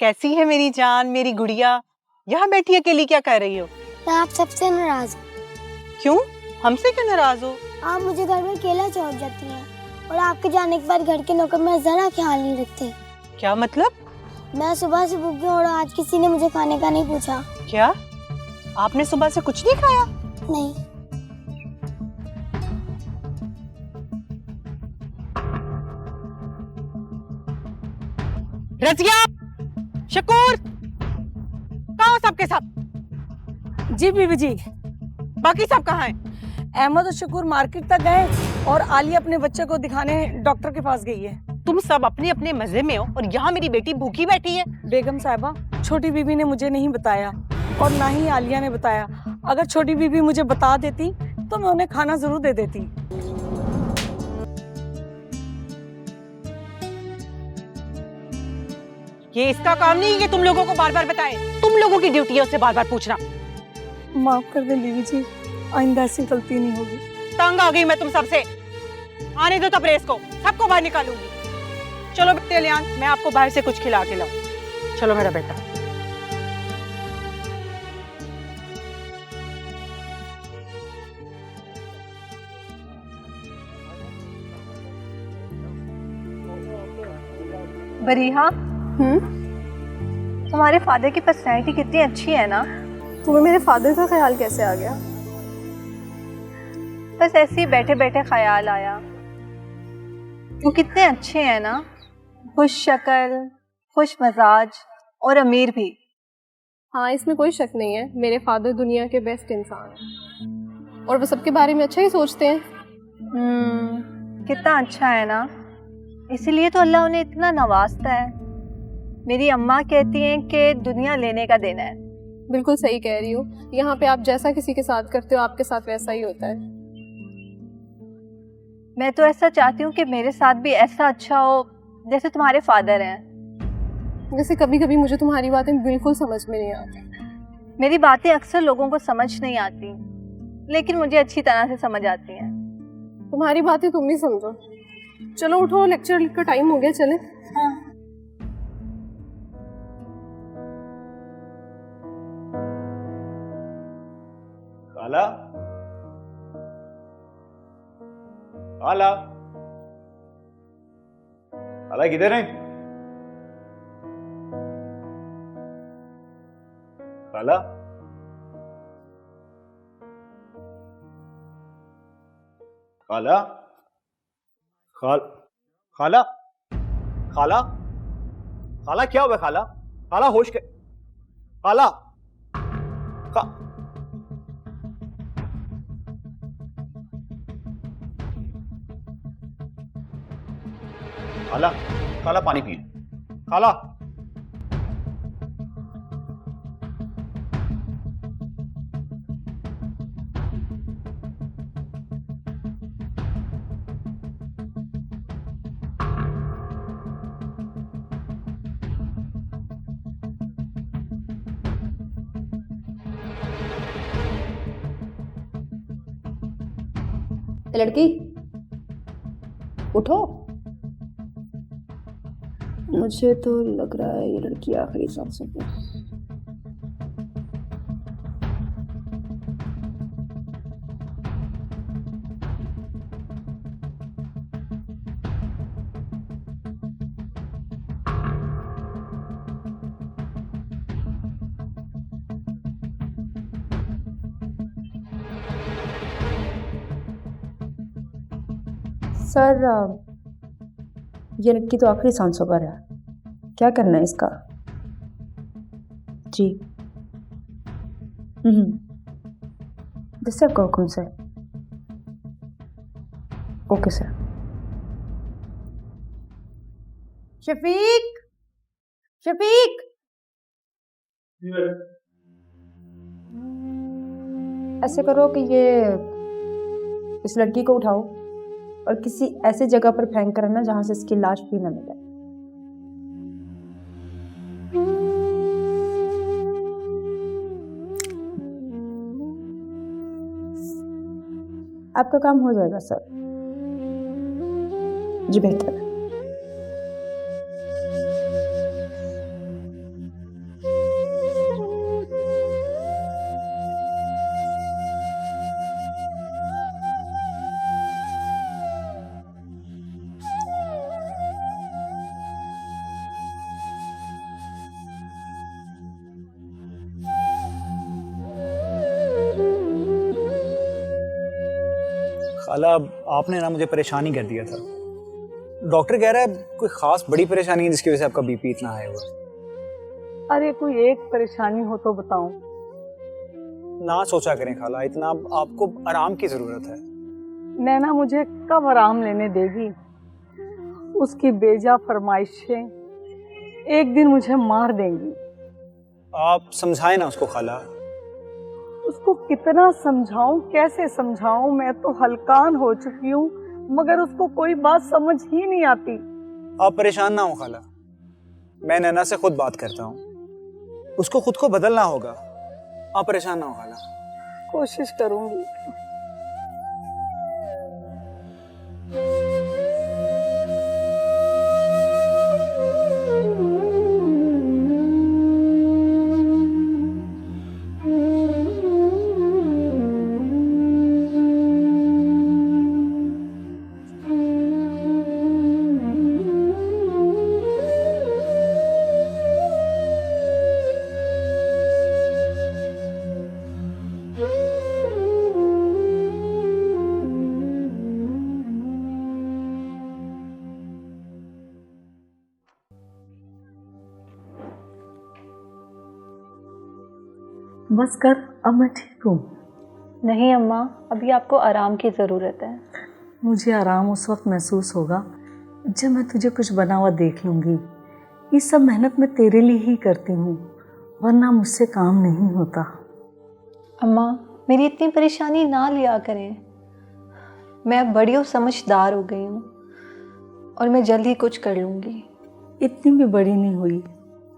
कैसी है मेरी जान, मेरी गुड़िया? यहाँ बैठी अकेली क्या कर रही हो? मैं आप सबसे नाराज हूँ। क्यों? हमसे क्यों नाराज हो? आप मुझे घर में अकेला छोड़ जाती हैं और आपके जाने के बाद घर के नौकर मेरा जरा ख्याल नहीं रखते। क्या मतलब? मैं सुबह से भूखी हूँ और आज किसी ने मुझे खाने का नहीं पूछा। क्या? आपने सुबह से कुछ नहीं खाया? नहीं। रजिया, शकूर, कहाँ हो सबके सब? जी बीबी जी। बाकी सब कहाँ हैं? अहमद और शकूर मार्केट तक गए और आलिया अपने बच्चे को दिखाने डॉक्टर के पास गई है। तुम सब अपने अपने मजे में हो और यहाँ मेरी बेटी भूखी बैठी है। बेगम साहिबा, छोटी बीबी ने मुझे नहीं बताया और ना ही आलिया ने बताया। अगर छोटी बीबी मुझे बता देती तो मैं उन्हें खाना जरूर दे देती। ये इसका काम नहीं है कि तुम लोगों को बार बार बताए। तुम लोगों की ड्यूटी है उससे बार बार पूछना। माफ कर दे बीबी जी, आइंदा ऐसी गलती नहीं होगी। तंग आ गई मैं तुम सबसे। आने दो तब रेस को, सबको बाहर निकालूंगी। चलो बेटे लियान, मैं आपको बाहर से कुछ खिला के लाऊं। चलो मेरा बेटा। बरीहा, तुम्हारे फादर की पर्सनैलिटी कितनी अच्छी है ना। तुम्हें मेरे फादर का ख्याल कैसे आ गया? बस ऐसे ही बैठे बैठे ख्याल आया। वो कितने अच्छे हैं ना, खुश शक्ल, खुश मजाज और अमीर भी। हाँ, इसमें कोई शक नहीं है, मेरे फादर दुनिया के बेस्ट इंसान हैं और वो सबके बारे में अच्छा ही सोचते हैं। कितना अच्छा है ना, इसीलिए तो अल्लाह उन्हें इतना नवाजता है। मेरी अम्मा कहती हैं कि दुनिया लेने का देना है। बिल्कुल सही कह रही हो, यहाँ पे आप जैसा किसी के साथ करते हो आपके साथ वैसा ही होता है। मैं तो ऐसा चाहती हूँ कि मेरे साथ भी ऐसा अच्छा हो जैसे तुम्हारे फादर हैं। वैसे कभी कभी मुझे तुम्हारी बातें बिल्कुल समझ में नहीं आती। मेरी बातें अक्सर लोगों को समझ नहीं आती, लेकिन मुझे अच्छी तरह से समझ आती हैं। तुम्हारी बातें तुम ही समझो। चलो उठो, लेक्चर का टाइम हो गया, चले। हाँ। काला, काला, काला किधर है? काला, काला, खाला, खाला, खाला क्या हुआ? खाला, खाला होश के, खाला, खाला, खाला पानी पिए। खाला, लड़की उठो। मुझे तो लग रहा है ये लड़की आखिरी सांसों पे। सर, ये लड़की तो आखिरी सांसों पर है, क्या करना है इसका? जी। जैसे आपका हुक्म sir. Okay sir. Shafiq, Shafiq, ऐसे करो कि ये इस लड़की को उठाओ और किसी ऐसी जगह पर फेंक कर ना जहां से इसकी लाश भी न मिले। आपका काम हो जाएगा सर। जी बेहतर। खाला आपने ना मुझे परेशान ही कर दिया था। डॉक्टर कह रहा है कोई खास बड़ी परेशानी है जिसकी वजह से आपका बीपी इतना हाई हुआ है। अरे कोई एक परेशानी हो तो बताओ। ना सोचा करें खाला, इतना आपको आराम की जरूरत है। नैना मुझे कब आराम लेने देगी? उसकी बेजा फरमाइशें एक दिन मुझे मार देंगी। आप समझाए ना उसको खाला। उसको कितना समझाऊं, कैसे समझाऊं? मैं तो हलकान हो चुकी हूँ, मगर उसको कोई बात समझ ही नहीं आती। आप परेशान ना हो खाला, मैं नैना से खुद बात करता हूँ। उसको खुद को बदलना होगा। आप परेशान ना हो खाला। कोशिश करूंगी। बस कर, अब मैं ठीक हूँ। नहीं अम्मा, अभी आपको आराम की ज़रूरत है। मुझे आराम उस वक्त महसूस होगा जब मैं तुझे कुछ बना हुआ देख लूँगी। ये सब मेहनत मैं तेरे लिए ही करती हूँ, वरना मुझसे काम नहीं होता। अम्मा, मेरी इतनी परेशानी ना लिया करें। मैं अब बड़ी और समझदार हो गई हूँ और मैं जल्द ही कुछ कर लूँगी। इतनी भी बड़ी नहीं हुई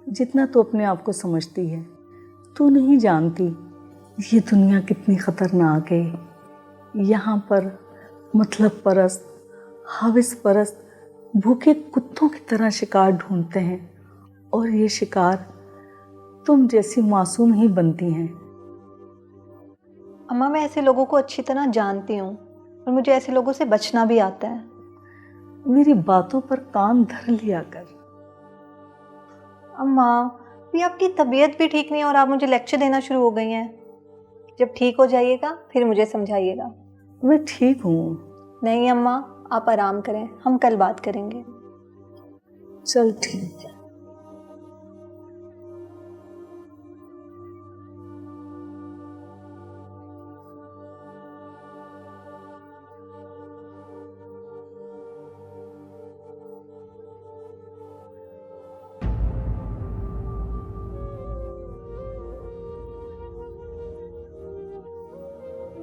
जितना तू अपने आप को समझती है। तू नहीं जानती ये दुनिया कितनी ख़तरनाक है। यहाँ पर मतलब परस्त, हविस परस्त भूखे कुत्तों की तरह शिकार ढूंढते हैं, और ये शिकार तुम जैसी मासूम ही बनती हैं। अम्मा, मैं ऐसे लोगों को अच्छी तरह जानती हूँ और मुझे ऐसे लोगों से बचना भी आता है। मेरी बातों पर कान धर लिया कर। अम्मा, भी आपकी तबीयत भी ठीक नहीं है और आप मुझे लेक्चर देना शुरू हो गई हैं। जब ठीक हो जाइएगा फिर मुझे समझाइएगा। मैं ठीक हूँ। नहीं अम्मा, आप आराम करें, हम कल बात करेंगे। चल ठीक है।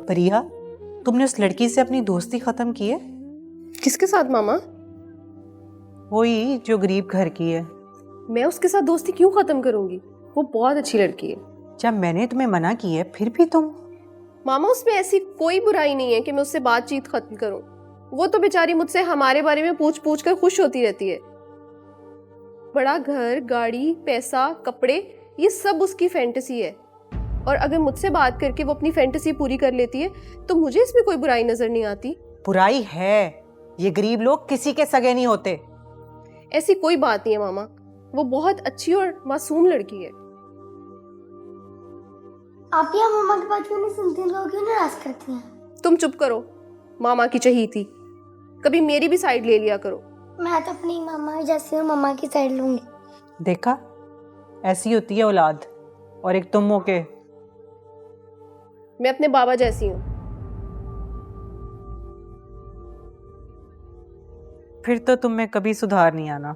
प्रिया, तुमने उस लड़की से अपनी दोस्ती खत्म की है? किसके साथ मामा? वही जो गरीब घर की है। मैं उसके साथ दोस्ती क्यों खत्म करूंगी? वो बहुत अच्छी लड़की है। जब मैंने तुम्हें मना की है फिर भी तुम। मामा, उसमें ऐसी कोई बुराई नहीं है कि मैं उससे बातचीत खत्म करूं। वो तो बेचारी मुझसे हमारे बारे में पूछ पूछ कर खुश होती रहती है। बड़ा घर, गाड़ी, पैसा, कपड़े, ये सब उसकी फैंटेसी है, और अगर मुझसे बात करके वो अपनी फैंटेसी पूरी कर लेती है तो मुझे इसमें कोई बुराई नजर नहीं आती। बुराई है, ये गरीब लोग किसी के सगे नहीं होते। ऐसी कोई बात नहीं है मामा, वो बहुत अच्छी और मासूम लड़की है। आप यहाँ मम्मा की बात क्यों नहीं सुनती, लोग क्यों नाराज करती हैं? तुम चुप करो, मामा की चहीती, कभी मेरी भी साइड ले लिया करो। मैं तो अपनी मामा जैसी हूँ, मम्मा की साइड लूंगी। देखा, ऐसी होती है औलाद। और एक तुम हो के। मैं अपने बाबा जैसी हूँ। फिर तो तुम में कभी सुधार नहीं आना।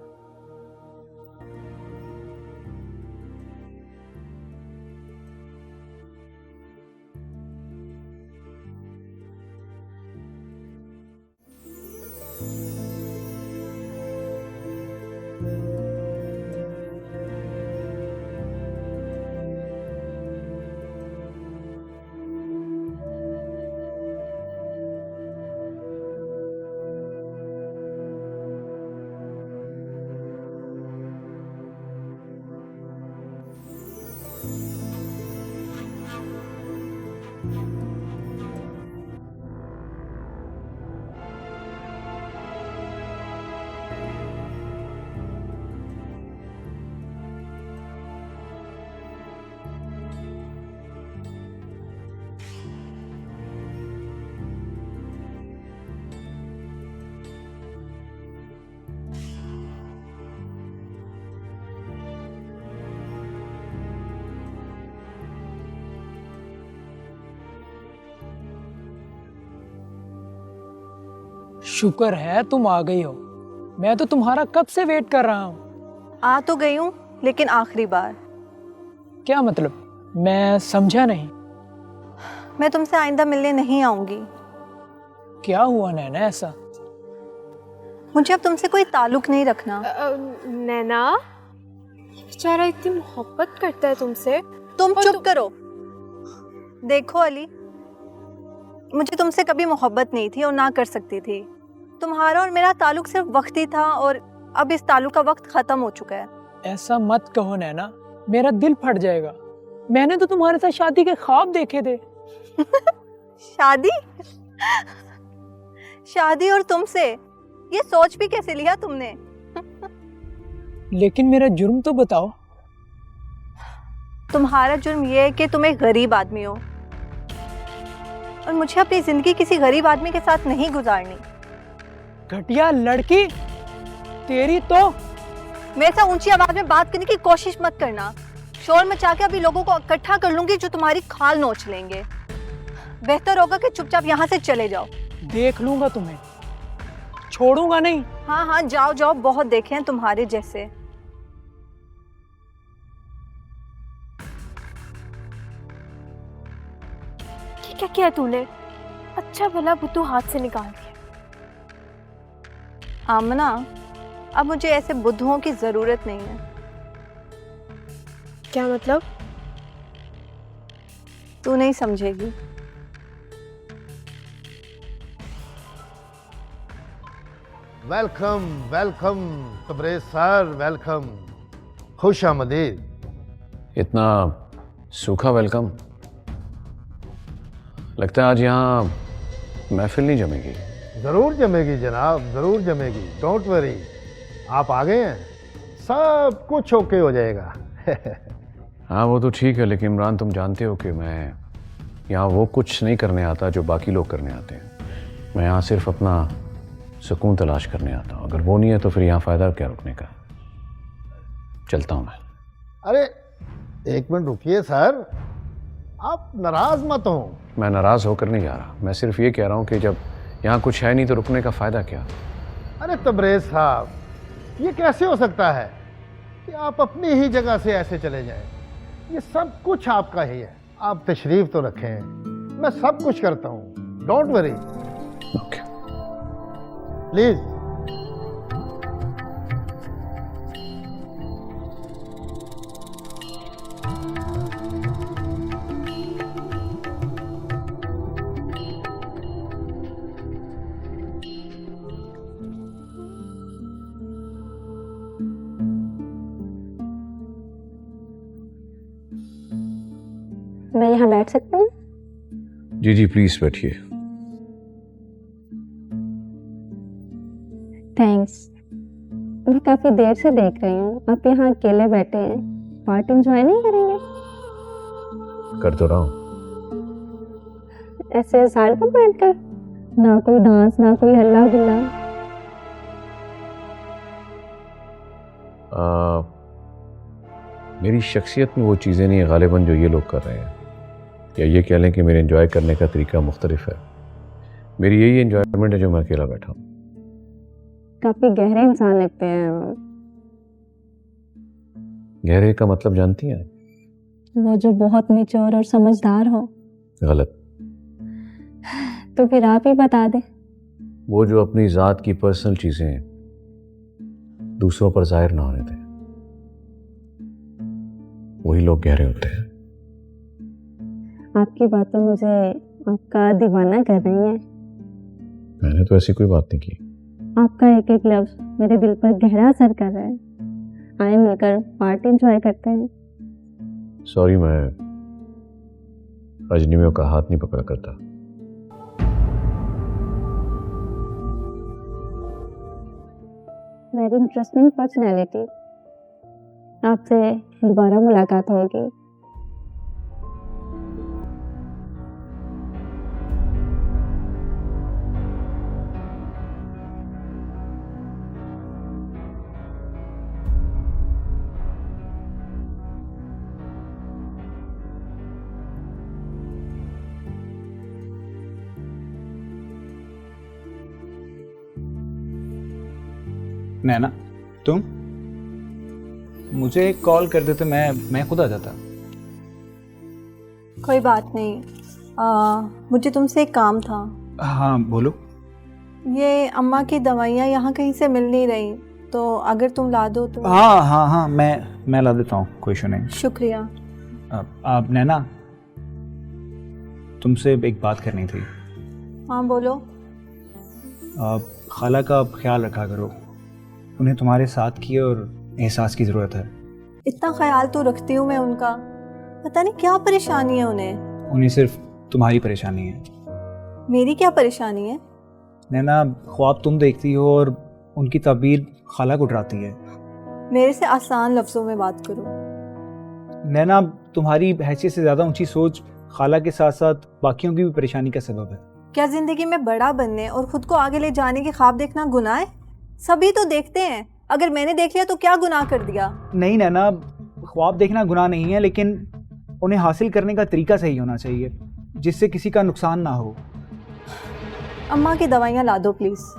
शुक्र है तुम आ गई हो, मैं तो तुम्हारा कब से वेट कर रहा हूँ। आ तो गई हूँ, लेकिन आखिरी बार। क्या मतलब? मैं समझा नहीं। मैं तुमसे आइंदा मिलने नहीं आऊंगी। क्या हुआ नैना ऐसा? मुझे अब तुमसे कोई ताल्लुक नहीं रखना। नैना, बेचारा इतनी मोहब्बत करता है तुमसे। तुम चुप करो। देखो अली, मुझे तुमसे कभी मोहब्बत नहीं थी और ना कर सकती थी। तुम्हारा और मेरा ताल्लुक सिर्फ वक्ती था और अब इस ताल्लुक का वक्त खत्म हो चुका है। ऐसा मत कहो नैना, मेरा दिल फट जाएगा। मैंने तो तुम्हारे साथ शादी के ख्वाब देखे थे। शादी? शादी और तुमसे? ये सोच भी कैसे लिया तुमने? लेकिन मेरा जुर्म तो बताओ। तुम्हारा जुर्म ये है कि तुम एक गरीब आदमी हो और मुझे अपनी जिंदगी किसी गरीब आदमी के साथ नहीं गुजारनी। घटिया लड़की तेरी तो। मेरे साथ ऊंची आवाज में बात करने की कोशिश मत करना। शोर मचा के अभी लोगों को इकट्ठा कर लूंगी जो तुम्हारी खाल नोच लेंगे। बेहतर होगा कि चुपचाप यहाँ से चले जाओ। देख लूंगा तुम्हें, छोड़ूंगा नहीं। हाँ हाँ, जाओ जाओ, बहुत देखे हैं तुम्हारे जैसे। क्या किया तूने? अच्छा भला बुद्धू हाथ से निकाल दिया। आमना, अब मुझे ऐसे बुद्धुओं की जरूरत नहीं है। क्या मतलब? तू नहीं समझेगी। Welcome welcome Tabrez sir, welcome, खुश आमदीद। इतना सूखा वेलकम? लगता है आज यहाँ महफिल नहीं जमेगी। ज़रूर जमेगी जनाब, ज़रूर जमेगी, डोंट वरी। आप आ गए हैं, सब कुछ ओके हो जाएगा। हाँ वो तो ठीक है, लेकिन इमरान तुम जानते हो कि मैं यहाँ वो कुछ नहीं करने आता जो बाकी लोग करने आते हैं। मैं यहाँ सिर्फ अपना सुकून तलाश करने आता हूँ। अगर वो नहीं है तो फिर यहाँ फ़ायदा क्या रुकने का। चलता हूँ मैं। अरे एक मिनट रुकिए सर, आप नाराज मत हो। मैं नाराज़ होकर नहीं जा रहा, मैं सिर्फ ये कह रहा हूँ कि जब यहाँ कुछ है नहीं तो रुकने का फ़ायदा क्या। अरे तबरेज साहब, ये कैसे हो सकता है कि आप अपनी ही जगह से ऐसे चले जाएं? ये सब कुछ आपका ही है। आप तशरीफ तो रखें, मैं सब कुछ करता हूँ, डोंट वरी। Okay please. मैं यहाँ बैठ सकती हूँ? जी जी प्लीज़ बैठिए। थैंक्स। मैं काफी देर से देख रही हूँ आप यहाँ अकेले बैठे हैं। पार्टी एंजॉय नहीं करेंगे? कर तो रहा हूँ। ऐसे साइड पर बैठकर, ना कोई डांस ना कोई हल्ला गुल्ला। मेरी शख्सियत में वो चीज़ें नहीं है गालिबन जो ये लोग कर रहे हैं, या ये कह लें कि मेरे एंजॉय करने का तरीका मुख्तलिफ है। मेरी यही एंजॉयमेंट है जो मैं अकेला बैठा हूँ। काफी गहरे इंसान लगते हैं। गहरे का मतलब जानती हैं? वो जो बहुत मैच्योर और समझदार हो। गलत। तो फिर आप ही बता दें। वो जो अपनी ज़ात की पर्सनल चीज़ें दूसरों पर जाहिर ना होने दें, वही लोग गहरे होते हैं। आपकी बातें मुझे आपका दीवाना कर रही हैं। मैंने तो ऐसी कोई बात नहीं की। आपका एक एक लफ्ज मेरे दिल पर गहरा असर कर रहा है। आए मिलकर पार्टी एंजॉय करते हैं। सॉरी, मैं अजनबियों का हाथ नहीं पकड़ा करता। Very interesting personality. आपसे दोबारा मुलाकात होगी। नैना, तुम मुझे कॉल कर देते, मैं खुद आ जाता। कोई बात नहीं, मुझे तुमसे एक काम था। हाँ बोलो। ये अम्मा की दवाइयाँ यहाँ कहीं से मिल नहीं रही, तो अगर तुम ला दो तो। हाँ मैं ला देता हूँ, कोई इशू नहीं। शुक्रिया। आप नैना, तुमसे एक बात करनी थी। हाँ बोलो। खाला का ख्याल रखा करो, उन्हें तुम्हारे साथ की और एहसास की ज़रूरत है। इतना ख्याल तो रखती हूँ मैं उनका, पता नहीं क्या परेशानी है उन्हें। उन्हें सिर्फ तुम्हारी परेशानी है। मेरी क्या परेशानी है? नैना, ख्वाब तुम देखती हो और उनकी तबीर खाला को डराती है। मेरे से आसान लफ्ज़ों में बात करो। नैना, तुम्हारी हैसियत से ज़्यादा ऊंची सोच खाला के साथ साथ बाकियों की भी परेशानी का सबब है। क्या ज़िंदगी में बड़ा बनने और ख़ुद को आगे ले जाने के ख्वाब देखना गुनाह है? सभी तो देखते हैं, अगर मैंने देख लिया तो क्या गुनाह कर दिया? नहीं नैना, ख्वाब देखना गुनाह नहीं है, लेकिन उन्हें हासिल करने का तरीका सही होना चाहिए जिससे किसी का नुकसान ना हो। अम्मा की दवाइयाँ ला दो प्लीज़।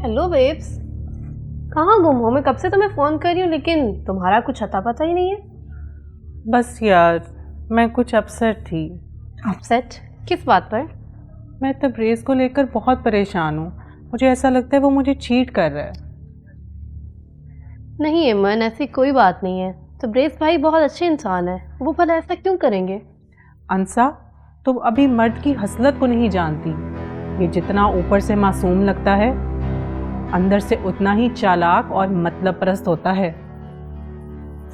हेलो बेब्स, कहाँ गुम हो? मैं कब से तुम्हें फ़ोन कर रही हूँ लेकिन तुम्हारा कुछ अता पता ही नहीं है। बस यार, मैं कुछ अपसेट थी। अपसेट? किस बात पर? मैं तबरेज़ को लेकर बहुत परेशान हूँ। मुझे ऐसा लगता है वो मुझे चीट कर रहा है। नहीं अमन, ऐसी कोई बात नहीं है। तबरेज़ भाई बहुत अच्छे इंसान है, वो भला ऐसा क्यों करेंगे? अंसा, तुम अभी मर्द की हसलत को नहीं जानती। ये जितना ऊपर से मासूम लगता है, अंदर से उतना ही चालाक और मतलब परस्त होता है।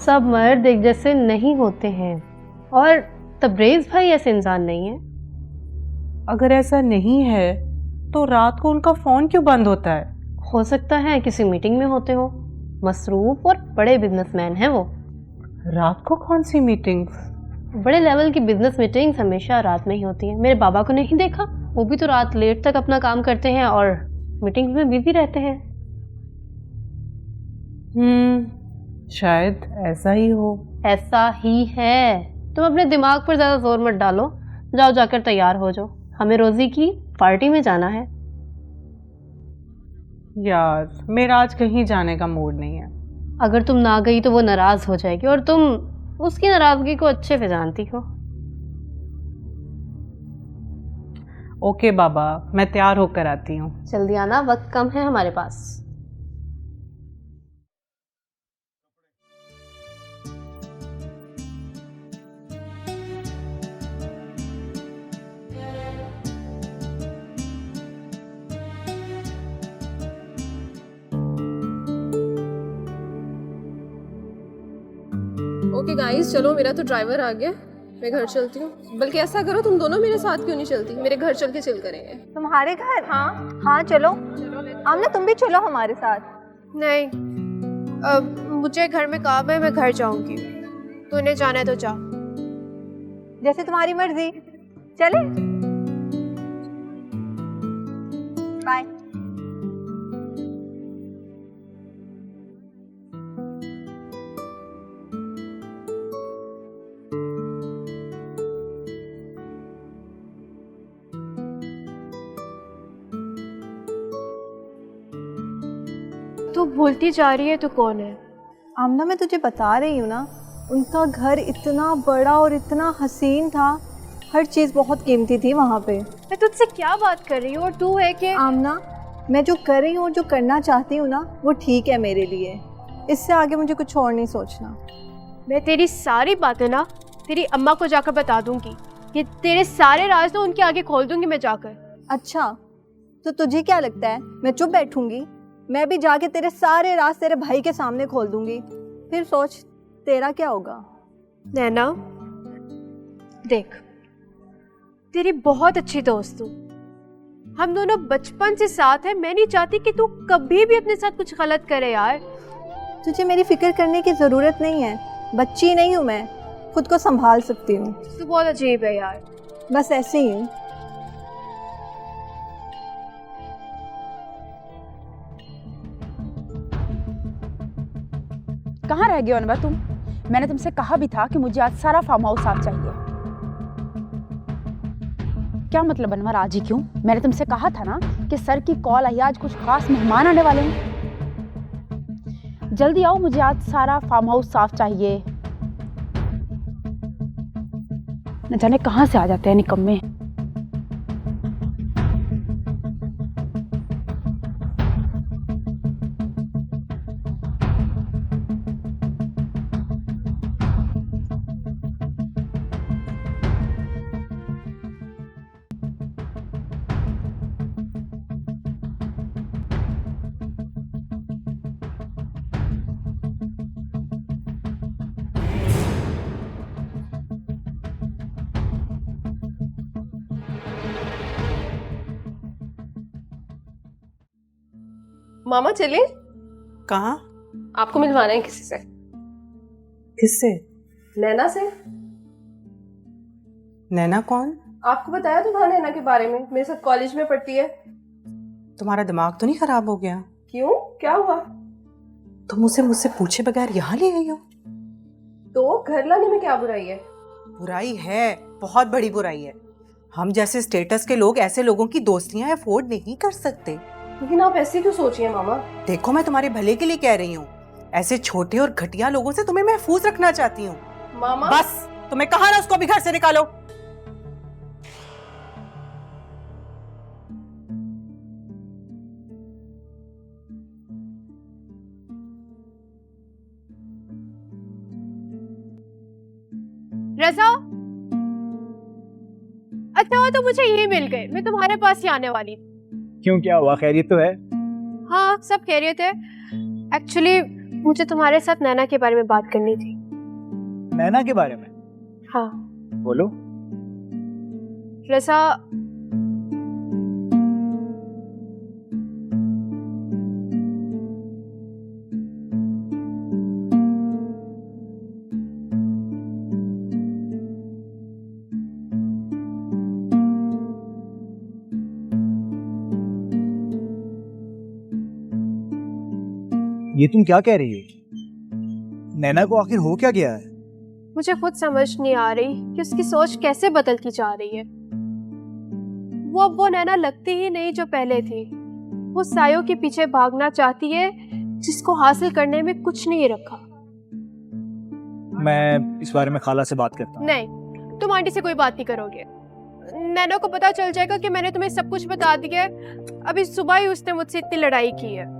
सब मर्द एक जैसे नहीं होते हैं और तबरेज़ भाई ऐसे इंसान नहीं है। अगर ऐसा नहीं है तो रात को उनका फ़ोन क्यों बंद होता है? हो सकता है किसी मीटिंग में होते हो। मसरूफ और बड़े बिजनेसमैन हैं वो। रात को कौन सी मीटिंग्स? बड़े लेवल की बिजनेस मीटिंग्स हमेशा रात में ही होती हैं। मेरे बाबा को नहीं देखा? वो भी तो रात लेट तक अपना काम करते हैं और मीटिंग्स में बिजी रहते हैं। शायद ऐसा ही हो। ऐसा ही है। तुम अपने दिमाग पर ज़्यादा जोर मत डालो। जाओ जाकर तैयार हो जाओ, हमें रोज़ी की पार्टी में जाना है। यार, मेरा आज कहीं जाने का मूड नहीं है। अगर तुम ना गई तो वो नाराज़ हो जाएगी और तुम उसकी नाराज़गी को अच्छे से जानती हो। ओके बाबा, मैं तैयार होकर आती हूँ। जल्दी आना, वक्त कम है हमारे पास। ओके गाइस, चलो मेरा तो ड्राइवर आ गया, मैं घर चलती हूँ। बल्कि ऐसा करो, तुम दोनों मेरे साथ क्यों नहीं चलती? मेरे घर चल के चिल करेंगे। तुम्हारे घर? हाँ चलो। आमना तुम भी चलो हमारे साथ। नहीं, मुझे घर में काम है, मैं घर जाऊंगी। तूने जाना है तो जा। जैसे तुम्हारी मर्जी। चले? बाय। तू भूलती जा रही है तो कौन है? आमना, मैं तुझे बता रही हूँ ना, उनका घर इतना बड़ा और इतना हसीन था, हर चीज़ बहुत कीमती थी वहाँ पे। मैं तुझसे क्या बात कर रही हूँ और तू है कि आमना, मैं जो कर रही हूँ, जो करना चाहती हूँ ना, वो ठीक है मेरे लिए। इससे आगे मुझे कुछ और नहीं सोचना। मैं तेरी सारी बातें ना तेरी अम्मा को जाकर बता दूंगी। ये तेरे सारे राज ना उनके आगे खोल दूंगी मैं जाकर। अच्छा, तो तुझे क्या लगता है मैं चुप बैठूंगी? मैं भी जाके तेरे सारे राज तेरे भाई के सामने खोल दूंगी, फिर सोच तेरा क्या होगा। नैना देख, तेरी बहुत अच्छी दोस्त हूँ, हम दोनों बचपन से साथ हैं। मैं नहीं चाहती कि तू कभी भी अपने साथ कुछ गलत करे यार। तुझे मेरी फिक्र करने की ज़रूरत नहीं है। बच्ची नहीं हूँ मैं, खुद को संभाल सकती हूँ। तू बहुत अजीब है यार। बस ऐसे ही हूँ। कहाँ रह गए अनवर तुम? मैंने तुमसे कहा भी था कि मुझे आज सारा फार्म हाउस साफ चाहिए। क्या मतलब अनवर आज ही क्यों? मैंने तुमसे कहा था ना कि सर की कॉल आई, आज कुछ खास मेहमान आने वाले हैं। जल्दी आओ, मुझे आज सारा फार्म हाउस साफ चाहिए। न जाने कहाँ से आ जाते हैं निकम्मे। मामा चले? कहाँ? आपको मिलवाना है किसी से। किससे? नैना से। नैना कौन? आपको बताया तो था नैना के बारे में, मेरे साथ कॉलेज में पढ़ती है। तुम्हारा दिमाग तो नहीं खराब हो गया? क्यों, क्या हुआ? तुम उसे मुझसे पूछे बगैर यहाँ ले आई हो? तो घर लाने में क्या बुराई है? बुराई है, बहुत बड़ी बुराई है। हम जैसे स्टेटस के लोग ऐसे लोगों की दोस्तियां अफोर्ड नहीं कर सकते। लेकिन आप ऐसे क्यों सोच रही हैं मामा? देखो, मैं तुम्हारे भले के लिए कह रही हूँ। ऐसे छोटे और घटिया लोगों से तुम्हें महफूज रखना चाहती हूँ। मामा बस, तुम्हें कहा ना उसको भी घर से निकालो। रज़ा, अच्छा हुआ तो मुझे यही मिल गए। मैं तुम्हारे पास ही आने वाली थी। क्यों, क्या हुआ? खैरियत तो है? हाँ, सब खैरियत है। एक्चुअली मुझे तुम्हारे साथ नैना के बारे में बात करनी थी। नैना के बारे में? हाँ। बोलो। रज़ा, ये तुम क्या कह रही हो? नैना को आखिर हो क्या गया है? मुझे खुद समझ नहीं आ रही कि उसकी सोच कैसे बदलती जा रही है। वो अब वो नैना लगती ही नहीं जो पहले थी। वो सायों के पीछे भागना चाहती है जिसको हासिल करने में कुछ नहीं रखा। मैं इस बारे में खाला से बात करता हूँ। नहीं, तुम आंटी से कोई बात नहीं करोगे। नैना को पता चल जाएगा कि मैंने तुम्हें सब कुछ बता दिया है। अभी सुबह ही उसने मुझसे इतनी लड़ाई की है।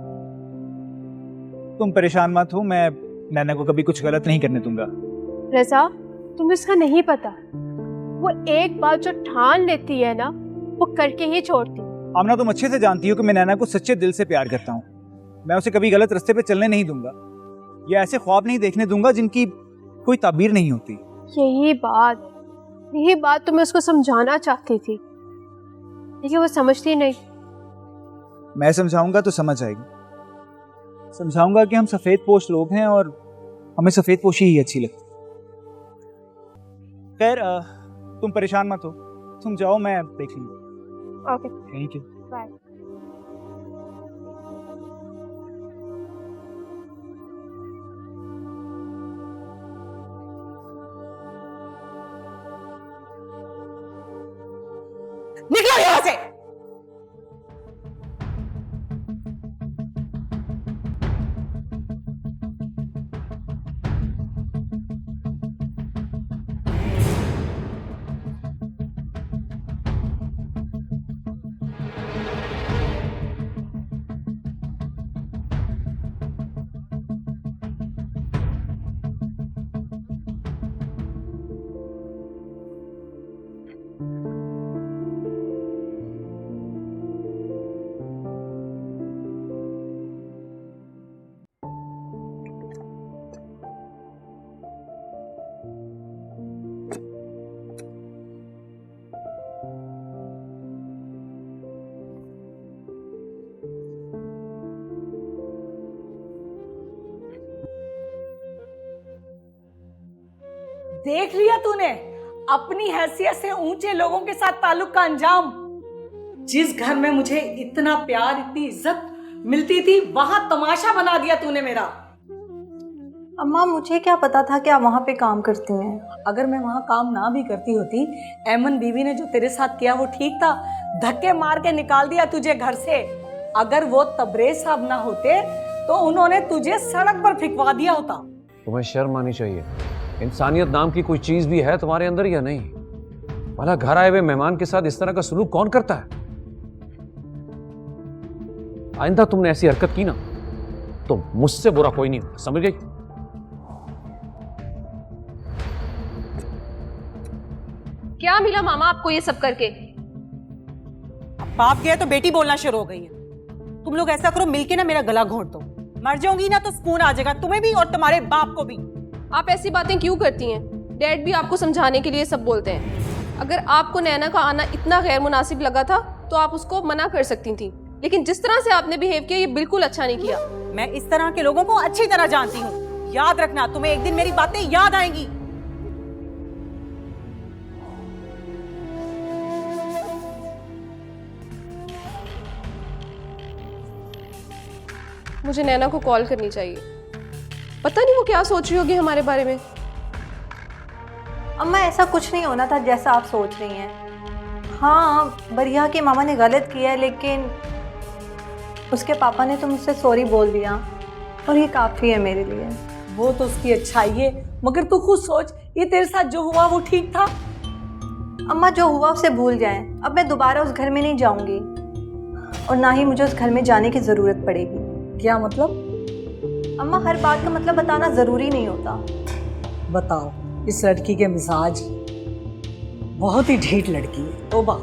तुम परेशान मत हो, मैं नैना को कभी कुछ गलत नहीं करने दूंगा। रज़ा, तुम्हें उसका नहीं पता। वो एक बात जो ठान लेती है ना, वो करके ही छोड़ती। आमना, तुम अच्छे से जानती हो कि मैं नैना को सच्चे दिल से प्यार करता हूँ। मैं उसे कभी गलत रास्ते पे चलने नहीं दूंगा। ये ऐसे ख्वाब नहीं देखने दूंगा जिनकी कोई ताबीर नहीं होती। यही बात तो मैं उसको समझाना चाहती थी, लेकिन वो समझती नहीं। मैं समझाऊंगा तो समझ आएगी। समझाऊंगा कि हम सफेद पोश लोग हैं और हमें सफेद पोशी ही अच्छी लगती। खैर, तुम परेशान मत हो, तुम जाओ, मैं देख लूंगा। Okay, thank you. बाय। निकलो यहाँ से। देख लिया तूने अपनी हैसियत से ऊंचे लोगों के साथ ताल्लुक का अंजाम। जिस घर में मुझे इतना प्यार इतनी इज्जत मिलती थी वहां तमाशा बना दिया तूने मेरा। अम्मा मुझे क्या पता था कि आप वहाँ पे काम करती हैं। अगर मैं वहां काम ना भी करती होती, ऐमन बीवी ने जो तेरे साथ किया वो ठीक था। धक्के मार के निकाल दिया तुझे घर से। अगर वो तबरेज साहब ना होते तो उन्होंने तुझे सड़क पर फिकवा दिया होता। तुम्हें शर्म आनी चाहिए। इंसानियत नाम की कोई चीज भी है तुम्हारे अंदर या नहीं? भला घर आए हुए मेहमान के साथ इस तरह का सलूक कौन करता है? आइंदा तुमने ऐसी हरकत की ना तो मुझसे बुरा कोई नहीं होगा, समझ गई? क्या मिला मामा आपको ये सब करके? बाप गया तो बेटी बोलना शुरू हो गई है। तुम लोग ऐसा करो, मिलके ना मेरा गला घोंट दो। मर जाऊंगी ना तो सुकून आ जाएगा तुम्हें भी और तुम्हारे बाप को भी। आप ऐसी बातें क्यों करती हैं? डैड भी आपको समझाने के लिए सब बोलते हैं। अगर आपको नैना का आना इतना गैर मुनासिब लगा था तो आप उसको मना कर सकती थी, लेकिन जिस तरह से आपने बिहेव किया ये बिल्कुल अच्छा नहीं किया। मैं इस तरह के लोगों को अच्छी तरह जानती हूँ। याद रखना, तुम्हें एक दिन मेरी बातें याद आएंगी। मुझे नैना को कॉल करनी चाहिए। पता नहीं वो क्या सोच रही होगी हमारे बारे में। अम्मा ऐसा कुछ नहीं होना था जैसा आप सोच रही हैं। हाँ, बरिया के मामा ने गलत किया है, लेकिन उसके पापा ने तो मुझसे सॉरी बोल दिया और ये काफ़ी है मेरे लिए। वो तो उसकी अच्छाई है, मगर तू खुद सोच, ये तेरे साथ जो हुआ वो ठीक था? अम्मा जो हुआ उसे भूल जाएं। अब मैं दोबारा उस घर में नहीं जाऊंगी और ना ही मुझे उस घर में जाने की ज़रूरत पड़ेगी। क्या मतलब? अम्मा हर बात का मतलब बताना ज़रूरी नहीं होता। बताओ, इस लड़की के मिजाज बहुत ही ढीठ लड़की है। तौबा।